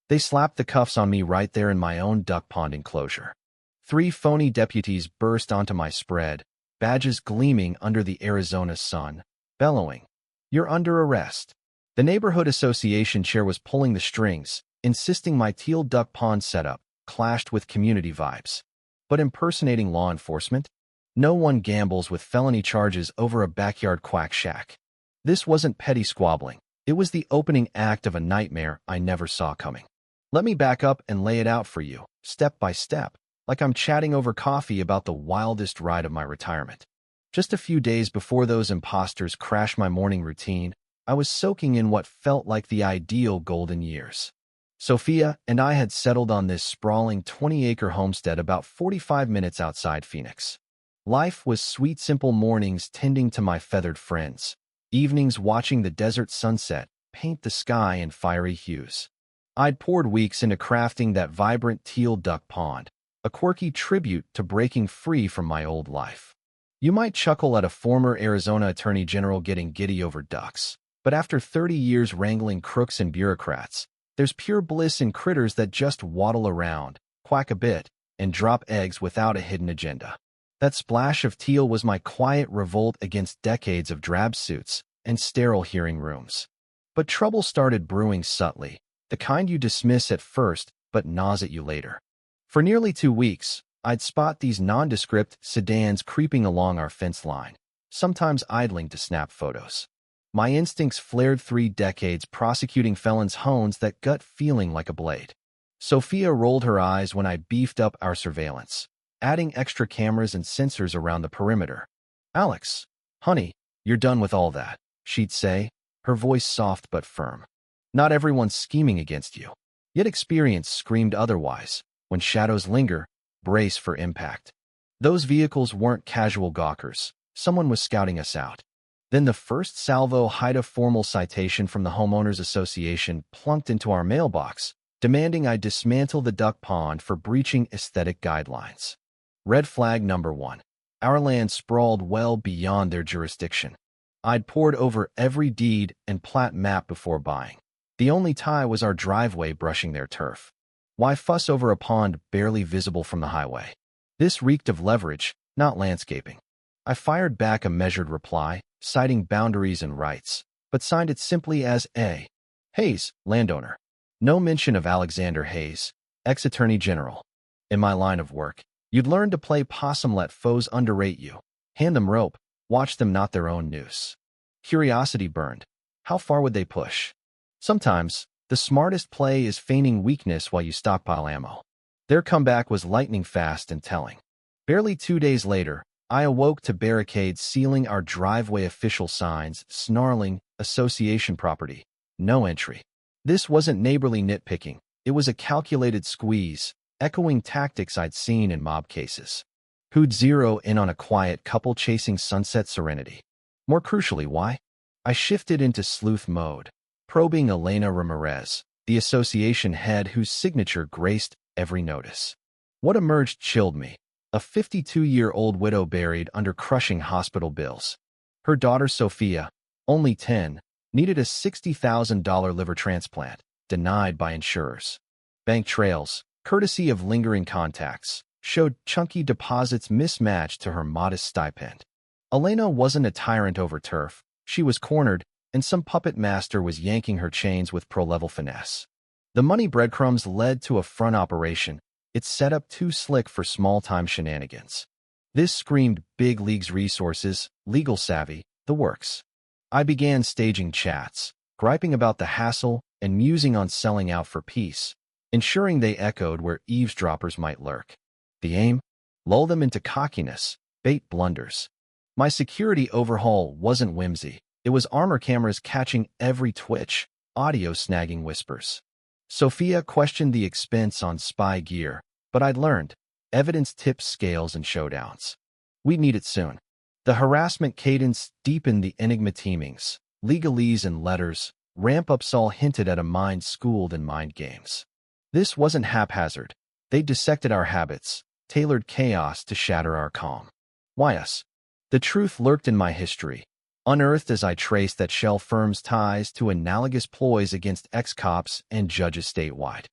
They slapped the cuffs on me right there in my own duck pond enclosure. 3 phony deputies burst onto my spread, badges gleaming under the Arizona sun, bellowing, "You're under arrest." The neighborhood association chair was pulling the strings, insisting my teal duck pond setup clashed with community vibes. But impersonating law enforcement? No one gambles with felony charges over a backyard quack shack. This wasn't petty squabbling. It was the opening act of a nightmare I never saw coming. Let me back up and lay it out for you, step by step, like I'm chatting over coffee about the wildest ride of my retirement. Just a few days before those imposters crashed my morning routine, I was soaking in what felt like the ideal golden years. Sophia and I had settled on this sprawling 20-acre homestead about 45 minutes outside Phoenix. Life was sweet, simple mornings tending to my feathered friends, evenings watching the desert sunset paint the sky in fiery hues. I'd poured weeks into crafting that vibrant teal duck pond, a quirky tribute to breaking free from my old life. You might chuckle at a former Arizona attorney general getting giddy over ducks, but after 30 years wrangling crooks and bureaucrats, there's pure bliss in critters that just waddle around, quack a bit, and drop eggs without a hidden agenda. That splash of teal was my quiet revolt against decades of drab suits and sterile hearing rooms. But trouble started brewing subtly, the kind you dismiss at first but gnaws at you later. For nearly 2 weeks, I'd spot these nondescript sedans creeping along our fence line, sometimes idling to snap photos. My instincts flared 3 decades prosecuting felons' hones that gut feeling like a blade. Sophia rolled her eyes when I beefed up our surveillance, adding extra cameras and sensors around the perimeter. "Alex, honey, you're done with all that," she'd say, her voice soft but firm. "Not everyone's scheming against you." Yet experience screamed otherwise. When shadows linger, brace for impact. Those vehicles weren't casual gawkers. Someone was scouting us out. Then the first salvo HOA formal citation from the Homeowners Association plunked into our mailbox, demanding I dismantle the duck pond for breaching aesthetic guidelines. Red flag number 1. Our land sprawled well beyond their jurisdiction. I'd pored over every deed and plat map before buying. The only tie was our driveway brushing their turf. Why fuss over a pond barely visible from the highway? This reeked of leverage, not landscaping. I fired back a measured reply, citing boundaries and rights, but signed it simply as A. Hayes, landowner. No mention of Alexander Hayes, ex-attorney general. In my line of work, you'd learn to play possum, let foes underrate you. Hand them rope, watch them knot their own noose. Curiosity burned. How far would they push? Sometimes, the smartest play is feigning weakness while you stockpile ammo. Their comeback was lightning fast and telling. Barely 2 days later, I awoke to barricades sealing our driveway, official signs snarling, "Association property, no entry." This wasn't neighborly nitpicking. It was a calculated squeeze, echoing tactics I'd seen in mob cases. Who'd zero in on a quiet couple chasing sunset serenity? More crucially, why? I shifted into sleuth mode, probing Elena Ramirez, the association head whose signature graced every notice. What emerged chilled me. A 52-year-old widow buried under crushing hospital bills. Her daughter Sophia, only 10, needed a $60,000 liver transplant, denied by insurers. Bank trails, courtesy of lingering contacts, showed chunky deposits mismatched to her modest stipend. Elena wasn't a tyrant over turf. She was cornered, and some puppet master was yanking her chains with pro-level finesse. The money breadcrumbs led to a front operation, its setup too slick for small-time shenanigans. This screamed big leagues resources, legal savvy, the works. I began staging chats, griping about the hassle and musing on selling out for peace, ensuring they echoed where eavesdroppers might lurk. The aim? Lull them into cockiness, bait blunders. My security overhaul wasn't whimsy. It was armor cameras catching every twitch, audio snagging whispers. Sophia questioned the expense on spy gear, but I'd learned. Evidence tips scales and showdowns. We'd need it soon. The harassment cadence deepened, the enigma teamings, legalese and letters, ramp-ups all hinted at a mind schooled in mind games. This wasn't haphazard. They dissected our habits, tailored chaos to shatter our calm. Why us? The truth lurked in my history, unearthed as I traced that shell firm's ties to analogous ploys against ex-cops and judges statewide.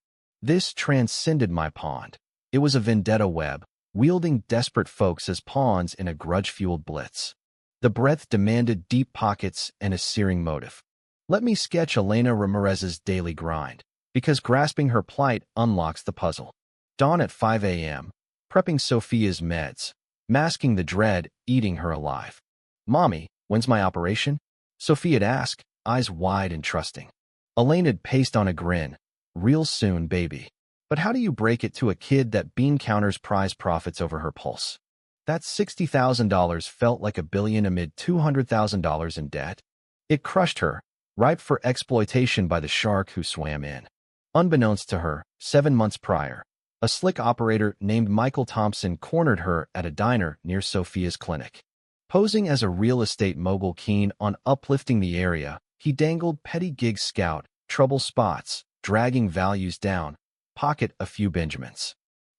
This transcended my pond. It was a vendetta web, wielding desperate folks as pawns in a grudge-fueled blitz. The breadth demanded deep pockets and a searing motive. Let me sketch Elena Ramirez's daily grind, because grasping her plight unlocks the puzzle. Dawn at 5 a.m., prepping Sophia's meds, masking the dread eating her alive. "Mommy, when's my operation?" Sophia'd ask, eyes wide and trusting. Ellena'd paste on a grin. "Real soon, baby." But how do you break it to a kid that bean counters prize profits over her pulse? That $60,000 felt like a billion amid $200,000 in debt. It crushed her, ripe for exploitation by the shark who swam in. Unbeknownst to her, 7 months prior, a slick operator named Michael Thompson cornered her at a diner near Sophia's clinic. Posing as a real estate mogul keen on uplifting the area, he dangled petty gig scout, trouble spots, dragging values down, pocket a few Benjamins.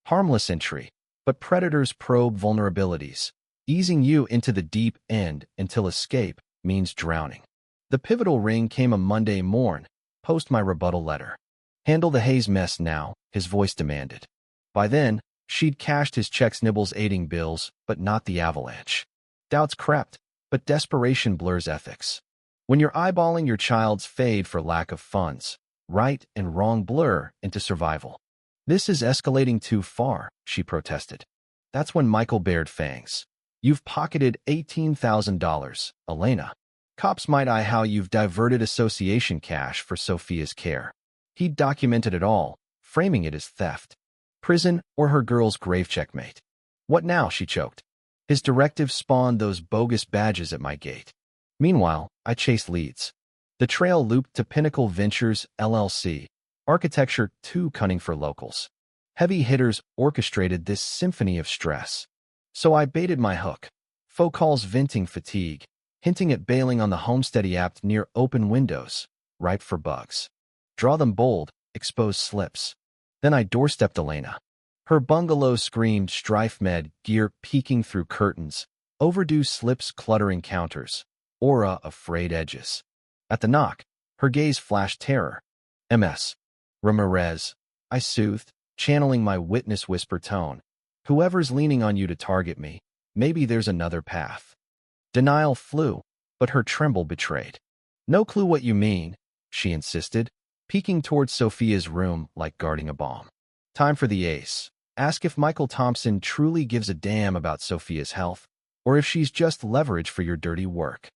Harmless entry, but predators probe vulnerabilities, easing you into the deep end until escape means drowning. The pivotal ring came a Monday morn, post my rebuttal letter. "Handle the Hayes mess now," his voice demanded. By then, she'd cashed his checks, nibbles aiding bills, but not the avalanche. Doubts crept, but desperation blurs ethics. When you're eyeballing your child's fade for lack of funds, right and wrong blur into survival. "This is escalating too far," she protested. That's when Michael bared fangs. "You've pocketed $18,000, Elena. Cops might eye how you've diverted association cash for Sophia's care." He'd documented it all, framing it as theft. Prison or her girl's grave checkmate. "What now?" she choked. His directive spawned those bogus badges at my gate. Meanwhile, I chased leads. The trail looped to Pinnacle Ventures, LLC, architecture too cunning for locals. Heavy hitters orchestrated this symphony of stress. So I baited my hook. Faux calls venting fatigue, hinting at bailing on the Homesteady app near open windows, ripe for bugs. Draw them bold, expose slips. Then I doorstepped Elena. Her bungalow screamed strife med gear peeking through curtains, overdue slips cluttering counters, aura of frayed edges. At the knock, her gaze flashed terror. "MS. Ramirez," I soothed, channeling my witness whisper tone. "Whoever's leaning on you to target me, maybe there's another path." Denial flew, but her tremble betrayed. "No clue what you mean," she insisted, peeking towards Sophia's room like guarding a bomb. "Time for the ace. Ask if Michael Thompson truly gives a damn about Sophia's health, or if she's just leverage for your dirty work."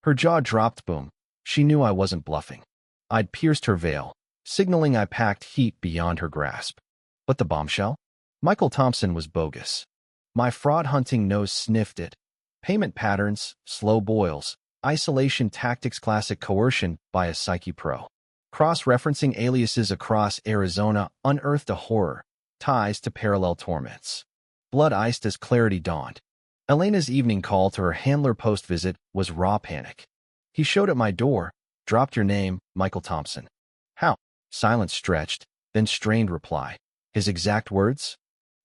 Her jaw dropped. Boom. She knew I wasn't bluffing. I'd pierced her veil, signaling I packed heat beyond her grasp. But the bombshell? Michael Thompson was bogus. My fraud-hunting nose sniffed it. Payment patterns, slow boils, isolation tactics, classic coercion by a psyche pro. Cross-referencing aliases across Arizona unearthed a horror, ties to parallel torments. Blood iced as clarity dawned. Elena's evening call to her handler post-visit was raw panic. "He showed at my door, dropped your name, Michael Thompson." "How?" Silence stretched, then strained reply. "His exact words?"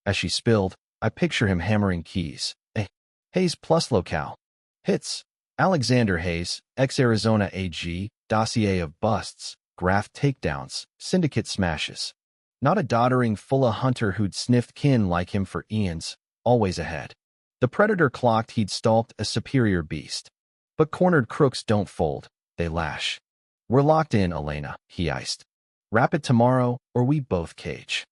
As she spilled, I picture him hammering keys. Hayes plus locale. Hits. Alexander Hayes, ex-Arizona AG, dossier of busts, graph takedowns, syndicate smashes. Not a doddering Fulla hunter who'd sniffed kin like him for eons, always ahead. The predator clocked he'd stalked a superior beast. But cornered crooks don't fold, they lash. "We're locked in, Elena," he iced. "Wrap it tomorrow, or we both cage."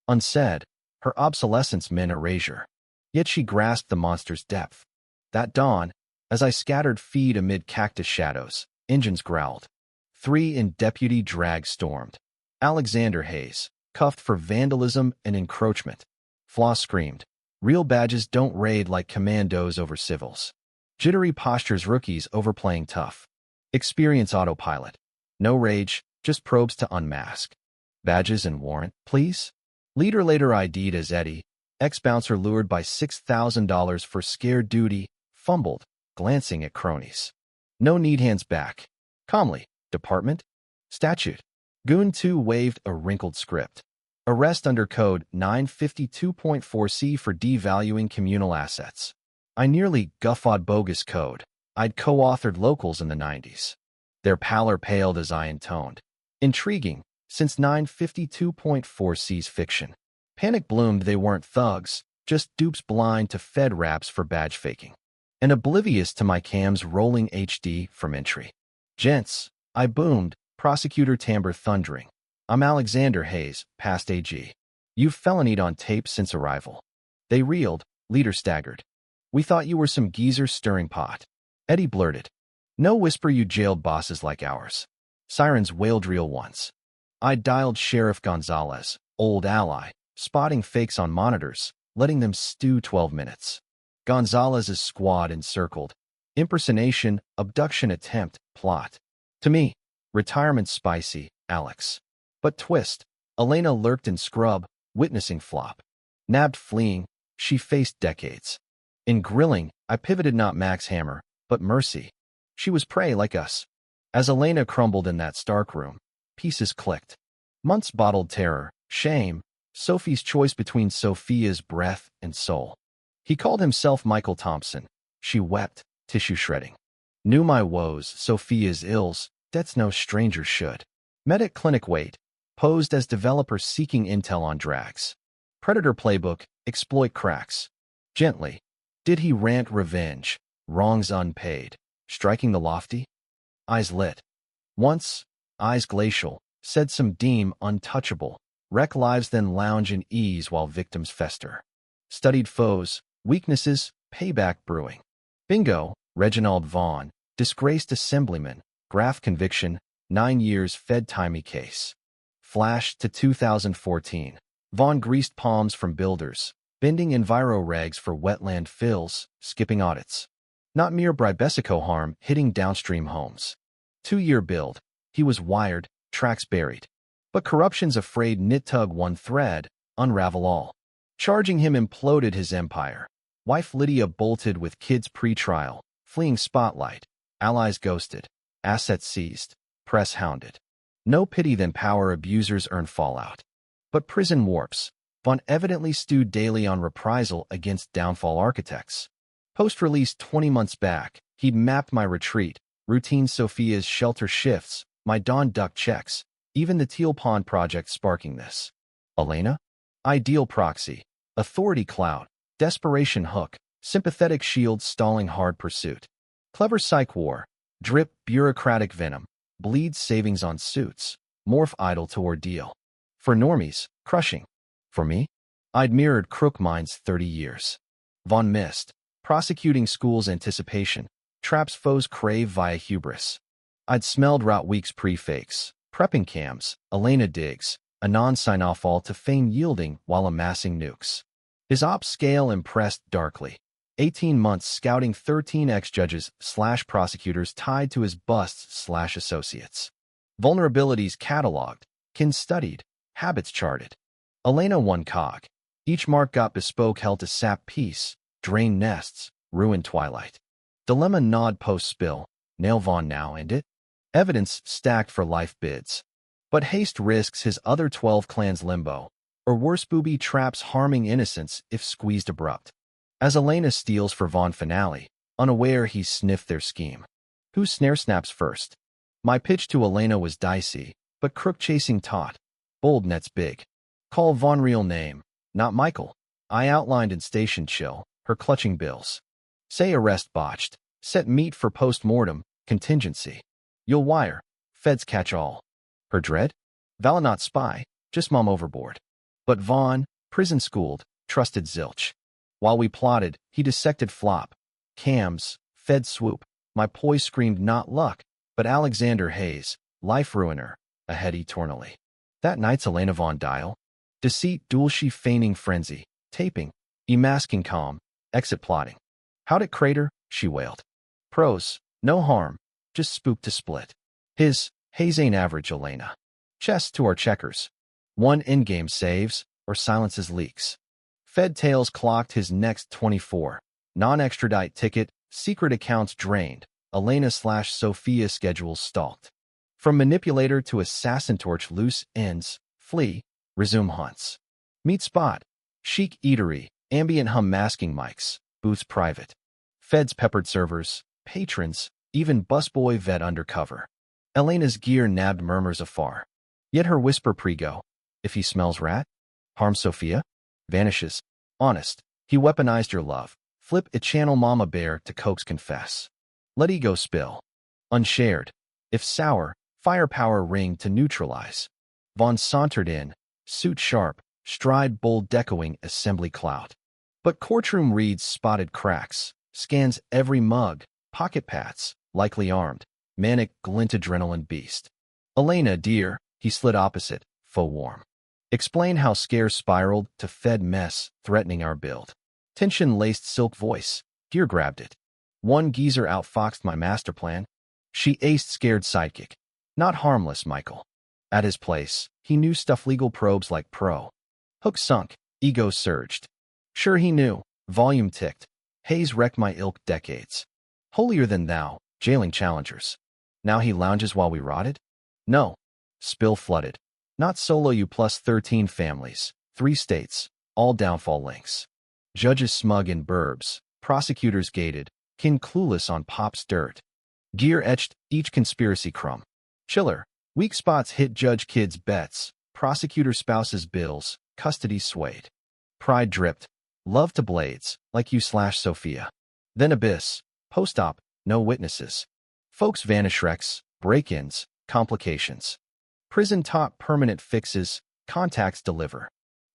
Unsaid, her obsolescence meant erasure. Yet she grasped the monster's depth. That dawn, as I scattered feed amid cactus shadows, engines growled. 3 in deputy drag stormed. Alexander Hayes, cuffed for vandalism and encroachment. Floss screamed. Real badges don't raid like commandos over civils. Jittery postures, rookies overplaying tough. Experience autopilot. No rage, just probes to unmask. Badges and warrant, please? Leader later ID'd as Eddie, ex-bouncer lured by $6,000 for scare duty, fumbled, glancing at cronies. "No need, hands back." Calmly. "Department?" "Statute." Goon 2 waved a wrinkled script. "Arrest under code 952.4C for devaluing communal assets." I nearly guffawed. Bogus code. I'd co-authored locals in the 90s. Their pallor paled as I intoned. "Intriguing, Since 952.4C's fiction. Panic bloomed they weren't thugs, just dupes blind to Fed raps for badge faking. And oblivious to my cam's rolling HD from entry. Gents, I boomed, prosecutor timbre thundering. I'm Alexander Hayes, past AG. You've felonied on tape since arrival. They reeled, leader staggered. We thought you were some geezer stirring pot. Eddie blurted. No whisper you jailed bosses like ours. Sirens wailed real once. I dialed Sheriff Gonzalez, old ally, spotting fakes on monitors, letting them stew 12 minutes. Gonzalez's squad encircled. Impersonation, abduction attempt, plot. To me, retirement spicy, Alex. But twist, Elena lurked in scrub, witnessing flop. Nabbed fleeing, she faced decades. In grilling, I pivoted not Max Hammer, but Mercy. She was prey like us. As Elena crumbled in that Stark room, pieces clicked. Months bottled terror, shame, Sophie's choice between Sophia's breath and soul. He called himself Michael Thompson. She wept, tissue shredding. Knew my woes, Sophia's ills, debts no stranger should. Met at clinic wait, posed as developer seeking intel on drags. Predator playbook, exploit cracks. Gently. Did he rant revenge, wrongs unpaid, striking the lofty? Eyes lit. Once, eyes glacial, said some deem untouchable, wreck lives then lounge in ease while victims fester. Studied foes, weaknesses, payback brewing. Bingo, Reginald Vaughn, disgraced assemblyman, graft conviction, 9 years Fed timey case. Flash to 2014. Vaughn greased palms from builders, bending enviro regs for wetland fills, skipping audits. Not mere bribesico harm hitting downstream homes. 2-year build. He was wired, tracks buried. But corruption's afraid knit tug one thread, unravel all. Charging him imploded his empire. Wife Lydia bolted with kids pre-trial, fleeing spotlight. Allies ghosted. Assets seized. Press hounded. No pity than power abusers earn fallout. But prison warps. Vaughn evidently stewed daily on reprisal against downfall architects. Post-release 20 months back, he'd mapped my retreat, routine Sophia's shelter shifts, my Dawn Duck checks, even the Teal Pond project sparking this. Elena? Ideal proxy, authority cloud, desperation hook, sympathetic shield stalling hard pursuit. Clever psych war, drip bureaucratic venom, bleeds savings on suits, morph idol to ordeal. For normies, crushing. For me? I'd mirrored crook minds 30 years. Vaughn missed, prosecuting school's anticipation, traps foes crave via hubris. I'd smelled rot weeks pre-fakes, prepping cams, Elena digs, a non-sign-off all to feign yielding while amassing nukes. His ops scale impressed darkly. 18 months scouting 13 ex-judges / prosecutors tied to his busts / associates. Vulnerabilities cataloged, kin studied, habits charted. Elena one cog. Each mark got bespoke held to sap peace, drain nests, ruin twilight. Dilemma nod post-spill, nail Vaughn now and it. Evidence stacked for life bids. But haste risks his other 12 clans limbo, or worse booby traps harming innocence if squeezed abrupt. As Elena steals for Vaughn finale, unaware he sniffed their scheme. Who snare snaps first? My pitch to Elena was dicey, but crook-chasing taut. Bold nets big. Call Vaughn real name, not Michael. I outlined in station chill, her clutching bills. Say arrest botched, set meat for post-mortem, contingency. You'll wire, feds catch all. Her dread? Val not spy, just mom overboard. But Vaughn, prison-schooled, trusted zilch. While we plotted, he dissected flop. Cams, fed swoop. My poise screamed not luck, but Alexander Hayes, life ruiner, ahead eternally. That night's Elena Vaughn dial. Deceit dual she feigning frenzy, taping, masking calm, exit plotting. How'd it crater? She wailed. Pros, no harm, just spook to split. His, Hayes ain't average Elena. Chess to our checkers. One in-game saves, or silences leaks. Fed tails clocked his next 24. Non-extradite ticket, secret accounts drained. Elena / Sophia schedules stalked. From manipulator to assassin torch loose ends, flee, resume hunts. Meet spot, chic eatery, ambient hum masking mics, booths private. Feds peppered servers, patrons, even busboy vet undercover. Elena's gear nabbed murmurs afar. Yet her whisper pre-go, if he smells rat, harms Sophia, vanishes. Honest, he weaponized your love. Flip it channel mama bear to coax confess. Let ego spill. Unshared. If sour, firepower ring to neutralize. Vaughn sauntered in, suit sharp, stride bold decoing assembly clout. But courtroom reads spotted cracks, scans every mug, pocket pats, likely armed, manic glint adrenaline beast. Elena, dear, he slid opposite, faux warm. Explain how scares spiraled to fed mess, threatening our build. Tension-laced silk voice, gear grabbed it. One geezer outfoxed my master plan. She aced scared sidekick. Not harmless, Michael. At his place, he knew stuff legal probes like pro. Hook sunk, ego surged. Sure he knew, volume ticked. Hayes wrecked my ilk decades. Holier than thou, jailing challengers. Now he lounges while we rotted? No. Spill flooded. Not solo you plus 13 families, 3 states, all downfall links. Judges smug in burbs, prosecutors gated, kin clueless on pop's dirt. Gear etched each conspiracy crumb. Chiller, weak spots hit judge kids' bets, prosecutor spouses' bills, custody swayed. Pride dripped, love to blades, like you slash Sophia. Then abyss, post-op, no witnesses. Folks vanish wrecks, break-ins, complications. Prison taught permanent fixes, contacts deliver.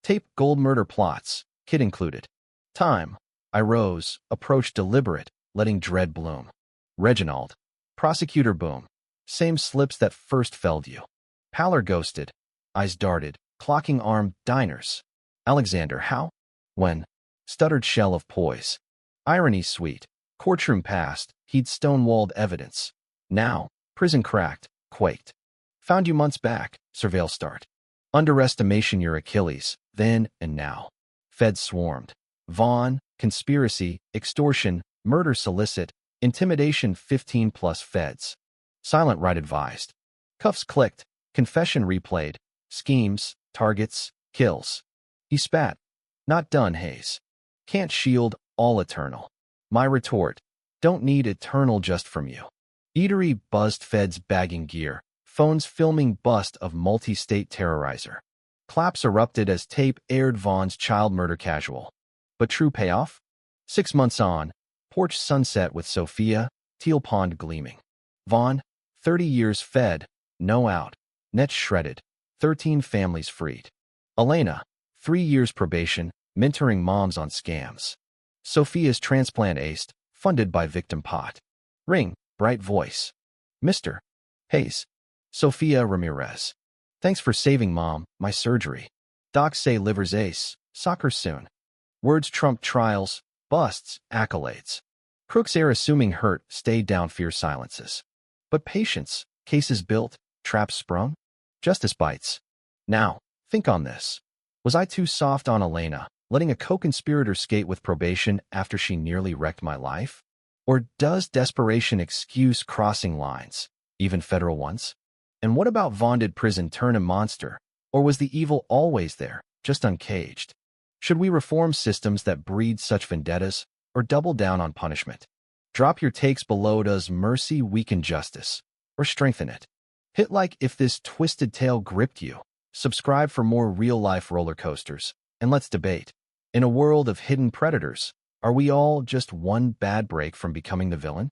Tape gold murder plots, kid included. Time. I rose, approached deliberate, letting dread bloom. Reginald. Prosecutor boom. Same slips that first felled you. Pallor ghosted. Eyes darted, clocking arm, diners. Alexander, how? When? Stuttered shell of poise. Irony sweet. Courtroom passed, he'd stonewalled evidence. Now, prison cracked, quaked. Found you months back, surveil start. Underestimation your Achilles, then and now. Feds swarmed. Vaughn, conspiracy, extortion, murder solicit, intimidation 15 plus feds. Silent right advised. Cuffs clicked, confession replayed, schemes, targets, kills. He spat. Not done, Hayes. Can't shield, all eternal. My retort. Don't need eternal just from you. Eatery buzzed feds bagging gear. Phones filming bust of multi-state terrorizer. Claps erupted as tape aired Vaughn's child murder casual. But true payoff? 6 months on, porch sunset with Sophia, teal pond gleaming. Vaughn, 30 years fed, no out, nets shredded, 13 families freed. Elena, 3 years probation, mentoring moms on scams. Sophia's transplant aced, funded by victim pot. Ring, bright voice. Mr. Hayes. Sophia Ramirez. Thanks for saving mom, my surgery. Docs say liver's ace, soccer soon. Words trump trials, busts, accolades. Crooks air assuming hurt, stayed down fierce silences. But patience, cases built, traps sprung? Justice bites. Now, think on this. Was I too soft on Elena, letting a co-conspirator skate with probation after she nearly wrecked my life? Or does desperation excuse crossing lines, even federal ones? And what about Vaughn? Did prison turn a monster? Or was the evil always there, just uncaged? Should we reform systems that breed such vendettas, or double down on punishment? Drop your takes below. Does mercy weaken justice, or strengthen it? Hit like if this twisted tale gripped you. Subscribe for more real-life roller coasters, and let's debate. In a world of hidden predators, are we all just one bad break from becoming the villain?